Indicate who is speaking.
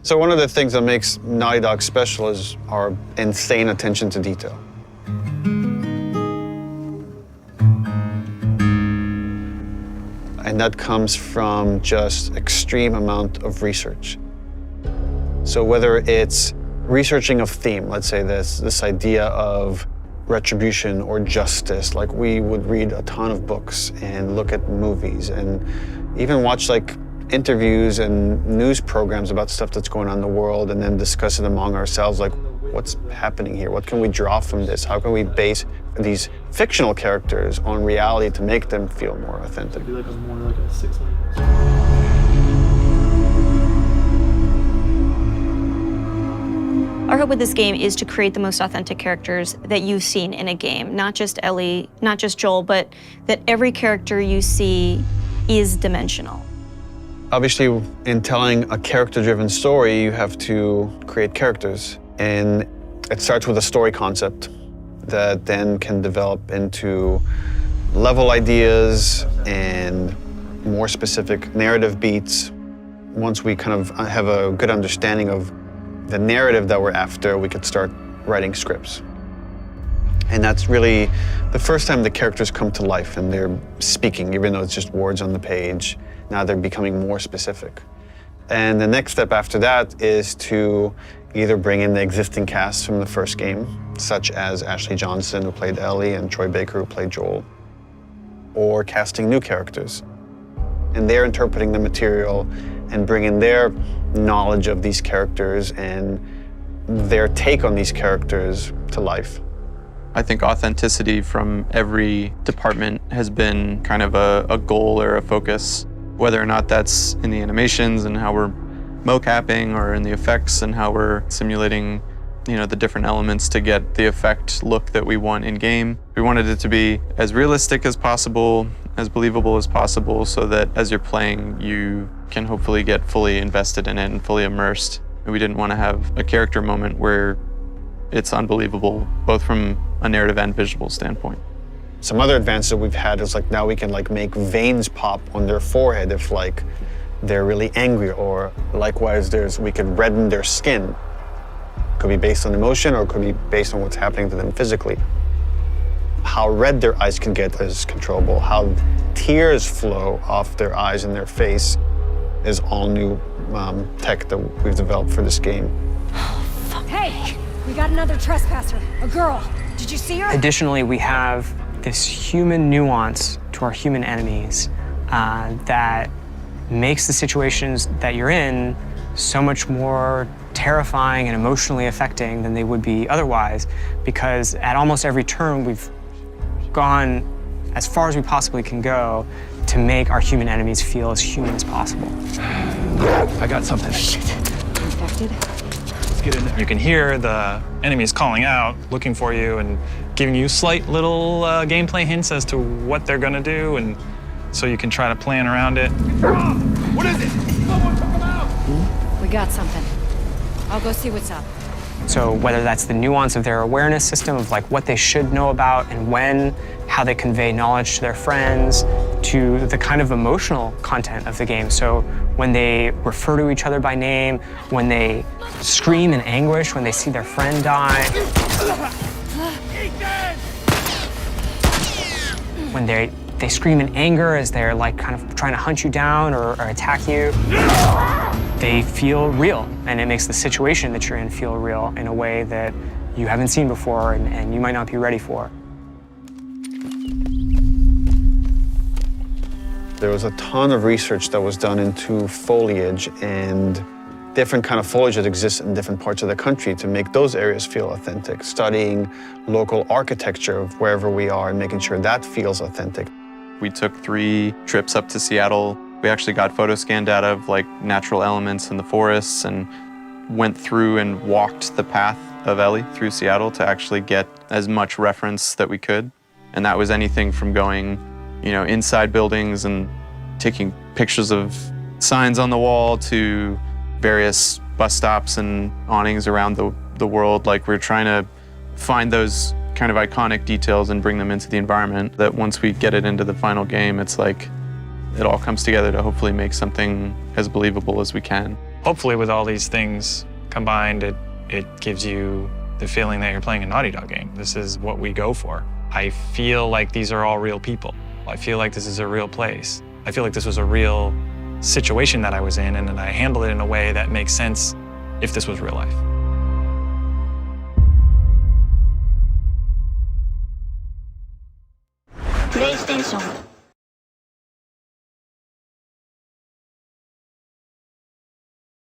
Speaker 1: So one of the things that makes Naughty Dog special is our insane attention to detail. And that comes from just extreme amount of research. So whether it's researching a theme, let's say this idea of retribution or justice, like we would read a ton of books and look at movies and even watch like interviews and news programs about stuff that's going on in the world and then discuss it among ourselves, like what's happening here? What can we draw from this? How can we base these fictional characters on reality to make them feel more authentic?
Speaker 2: It'd be like more like a 6 lane.
Speaker 3: Our hope with this game is to create the most authentic characters that you've seen in a game. Not just Ellie, not just Joel, but that every character you see is dimensional.
Speaker 1: Obviously, in telling a character-driven story, you have to create characters. And it starts with a story concept that then can develop into level ideas and more specific narrative beats. Once we kind of have a good understanding of the narrative that we're after, we could start writing scripts. And that's really the first time the characters come to life and they're speaking, even though it's just words on the page. Now they're becoming more specific. And the next step after that is to either bring in the existing cast from the first game, such as Ashley Johnson, who played Ellie, and Troy Baker, who played Joel, or casting new characters. And they're interpreting the material and bringing their knowledge of these characters and their take on these characters to life.
Speaker 4: I think authenticity from every department has been kind of a goal or a focus, whether or not that's in the animations and how we're mocapping or in the effects and how we're simulating, the different elements to get the effect look that we want in game. We wanted it to be as realistic as possible, as believable as possible, so that as you're playing, you can hopefully get fully invested in it and fully immersed. And we didn't want to have a character moment where it's unbelievable, both from a narrative and visual standpoint.
Speaker 1: Some other advances that we've had is like now we can like make veins pop on their forehead if like they're really angry, or likewise we could redden their skin. Could be based on emotion or it could be based on what's happening to them physically. How red their eyes can get is controllable. How tears flow off their eyes and their face is all new tech that we've developed for this game.
Speaker 5: Hey, we got another trespasser, a girl. Did you see her?
Speaker 6: Additionally, we have this human nuance to our human enemies that makes the situations that you're in so much more terrifying and emotionally affecting than they would be otherwise, because at almost every turn we've gone as far as we possibly can go to make our human enemies feel as human as possible.
Speaker 7: I got something.
Speaker 5: Shit. Infected?
Speaker 7: Let's get in there. You can hear the enemies calling out, looking for you, and giving you slight little gameplay hints as to what they're gonna do, and so you can try to plan around it.
Speaker 8: What is it? Someone took him out!
Speaker 5: We got something. I'll go see what's up.
Speaker 6: So whether that's the nuance of their awareness system of like what they should know about and when, how they convey knowledge to their friends, to the kind of emotional content of the game. So when they refer to each other by name, when they scream in anguish when they see their friend die, when they scream in anger as they're like kind of trying to hunt you down or attack you. They feel real, and it makes the situation that you're in feel real in a way that you haven't seen before and you might not be ready for.
Speaker 1: There was a ton of research that was done into foliage and different kind of foliage that exists in different parts of the country to make those areas feel authentic, studying local architecture of wherever we are and making sure that feels authentic.
Speaker 4: We took 3 trips up to Seattle. We actually got photo scan data of like natural elements in the forests and went through and walked the path of Ellie through Seattle to actually get as much reference that we could. And that was anything from going, inside buildings and taking pictures of signs on the wall to various bus stops and awnings around the world. Like we're trying to find those kind of iconic details and bring them into the environment that once we get it into the final game, it's like it all comes together to hopefully make something as believable as we can.
Speaker 7: Hopefully with all these things combined, it gives you the feeling that you're playing a Naughty Dog game. This is what we go for. I feel like these are all real people. I feel like this is a real place. I feel like this was a real situation that I was in, and then I handled it in a way that makes sense if this was real life.
Speaker 2: PlayStation